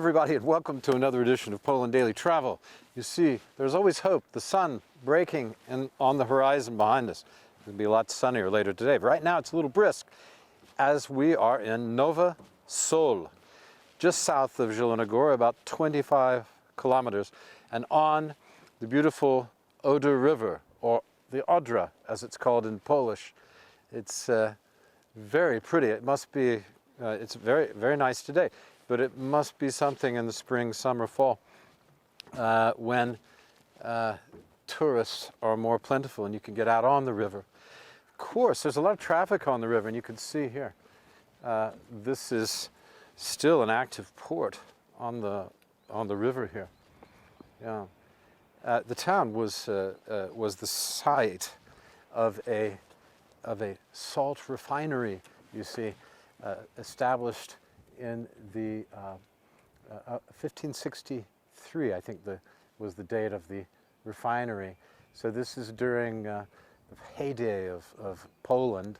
everybody, and welcome to another edition of Poland Daily Travel. You see, there's always hope. The sun breaking on the horizon behind us. It'll be a lot sunnier later today, but right now it's a little brisk as we are in Nowa Sól, just south of Zielona Góra, about 25 kilometers, and on the beautiful Oder River, or the Odra, as it's called in Polish. It's very pretty. It must be, it's very, very nice today, but it must be something in the spring, summer, fall, when tourists are more plentiful and you can get out on the river. Of course, there's a lot of traffic on the river, and you can see here, this is still an active port on the river here. Yeah. The town was the site of a salt refinery, you see, established in the 1563, I think was the date of the refinery. So this is during the heyday of Poland,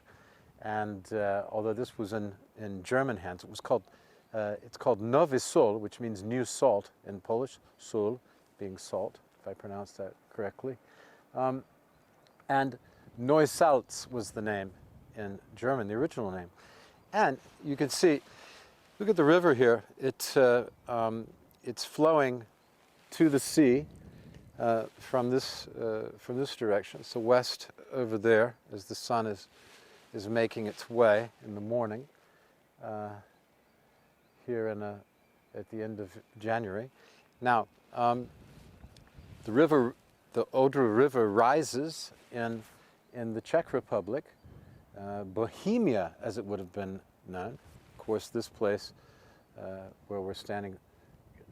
and although this was in German hands, it's called Nowy Sol, which means new salt in Polish, Sól being salt, if I pronounce that correctly. And Nowy Sol was the name in German, the original name. And you can see, look at the river here. It's flowing to the sea from this direction. So west over there, as the sun is making its way in the morning. Here at the end of January. Now, the Oder River rises in the Czech Republic, Bohemia, as it would have been known. Of course, this place where we're standing,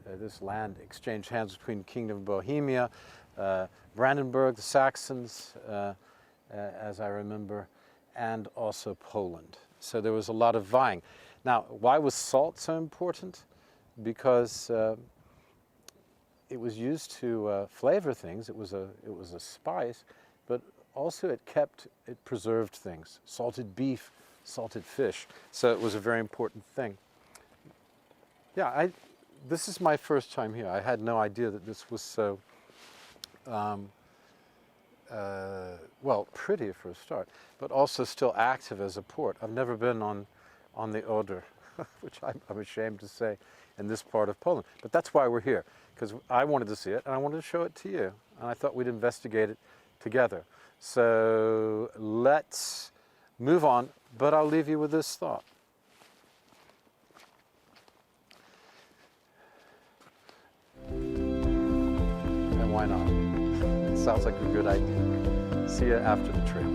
this land exchanged hands between Kingdom of Bohemia, Brandenburg, the Saxons, as I remember, and also Poland. So there was a lot of vying. Now, why was salt so important? Because it was used to flavor things. It was a spice, but also it preserved things. Salted beef, salted fish. So it was a very important thing. Yeah, this is my first time here. I had no idea that this was so, well, pretty for a start, but also still active as a port. I've never been on the Oder, which I'm ashamed to say, in this part of Poland. But that's why we're here, because I wanted to see it, and I wanted to show it to you, and I thought we'd investigate it together. So let's move on, but I'll leave you with this thought. And why not? It sounds like a good idea. See you after the trailer.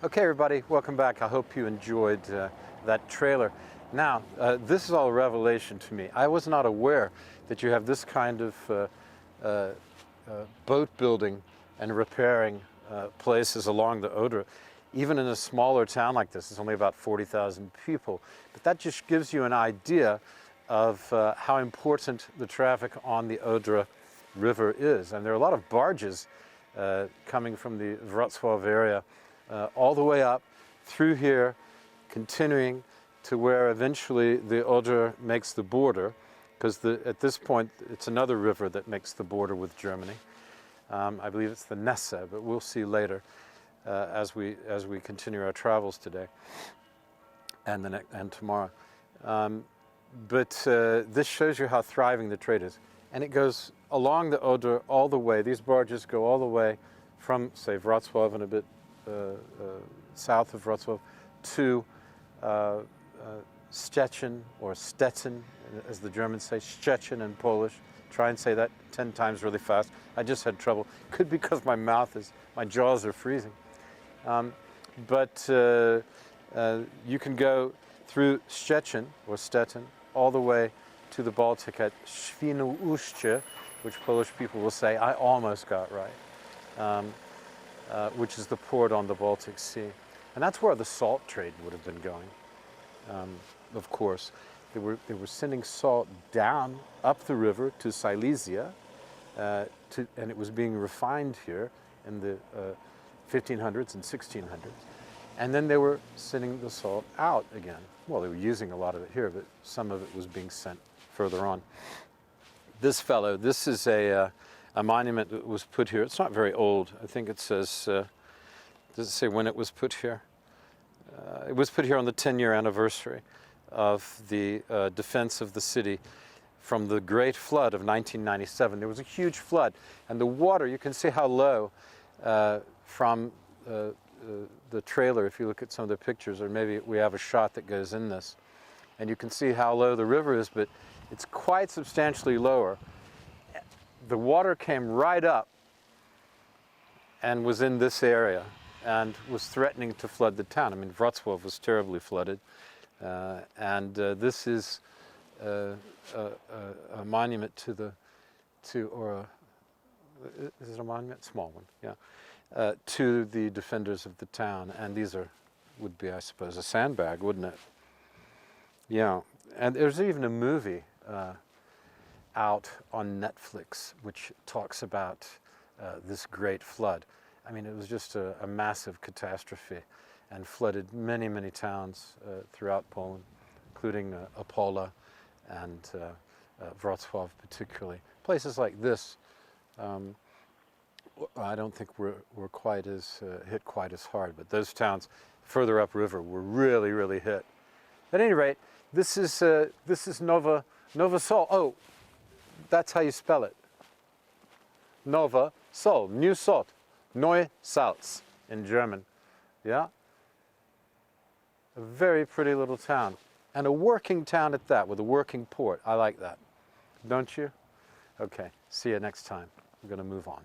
Okay, everybody, welcome back. I hope you enjoyed that trailer. Now, this is all a revelation to me. I was not aware that you have this kind of boat building and repairing places along the Oder, even in a smaller town like this. It's only about 40,000 people. But that just gives you an idea of how important the traffic on the Oder River is. And there are a lot of barges coming from the Wrocław area all the way up through here, continuing to where eventually the Oder makes the border, because at this point it's another river that makes the border with Germany. I believe it's the Nesse, but we'll see later as we continue our travels today and tomorrow. But this shows you how thriving the trade is, and it goes along the Oder all the way. These barges go all the way from, say, Wrocław and a bit south of Wrocław to Szczecin, or Stettin, as the Germans say, Szczecin in Polish. Try and say that 10 times really fast. I just had trouble. Could be because my jaws are freezing. But you can go through Szczecin, or Stettin, all the way to the Baltic at Świnoujście, which Polish people will say, I almost got right, which is the port on the Baltic Sea. And that's where the salt trade would have been going, of course. They were sending salt down up the river to Silesia, and it was being refined here in the 1500s and 1600s. And then they were sending the salt out again. Well, they were using a lot of it here, but some of it was being sent further on. This fellow, this is a monument that was put here. It's not very old. I think it says, does it say when it was put here? It was put here on the 10-year anniversary of the defense of the city from the Great Flood of 1997. There was a huge flood, and the water, you can see how low from the trailer, if you look at some of the pictures, or maybe we have a shot that goes in this, and you can see how low the river is, but it's quite substantially lower. The water came right up and was in this area and was threatening to flood the town. I mean, Wrocław was terribly flooded, and this is a monument is it a monument? Small one, yeah. To the defenders of the town, and these would be, I suppose, a sandbag, wouldn't it? Yeah, and there's even a movie out on Netflix which talks about this great flood. I mean, it was just a massive catastrophe and flooded many, many towns throughout Poland, including Opole and Wrocław particularly. Places like this, I don't think we're quite as hit quite as hard, but those towns further upriver were really, really hit. At any rate, this is Nowa Sól. Oh, that's how you spell it. Nowa Sól, New Salt, Neue Salz in German. Yeah, a very pretty little town, and a working town at that, with a working port. I like that, don't you? Okay, see you next time. We're going to move on.